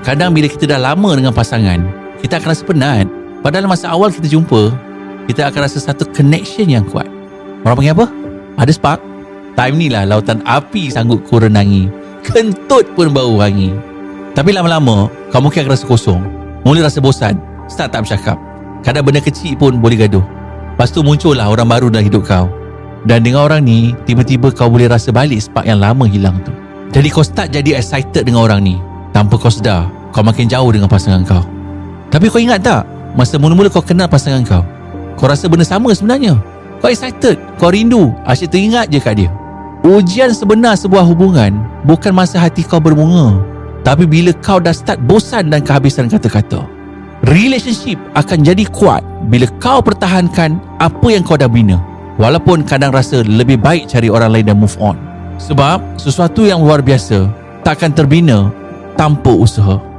kadang bila kita dah lama dengan pasangan, kita akan rasa penat. Padahal masa awal kita jumpa, kita akan rasa satu connection yang kuat. Orang panggil apa? Ada spark. Time ni lah lautan api sanggup kau renangi. Kentut pun bau wangi. Tapi lama-lama, kau mungkin akan rasa kosong. Mula rasa bosan. Start tak bercakap. Kadang benda kecil pun boleh gaduh. Lepas tu muncullah orang baru dalam hidup kau. Dan dengan orang ni, tiba-tiba kau boleh rasa balik spark yang lama hilang tu. Jadi kau start jadi excited dengan orang ni. Tanpa kau sedar, kau makin jauh dengan pasangan kau. Tapi kau ingat tak? Masa mula-mula kau kenal pasangan kau, kau rasa benda sama sebenarnya. Kau excited, kau rindu, asyik teringat je kat dia. Ujian sebenar sebuah hubungan bukan masa hati kau berbunga, tapi bila kau dah start bosan dan kehabisan kata-kata. Relationship akan jadi kuat bila kau pertahankan apa yang kau dah bina, walaupun kadang rasa lebih baik cari orang lain dan move on. Sebab sesuatu yang luar biasa takkan terbina tanpa usaha.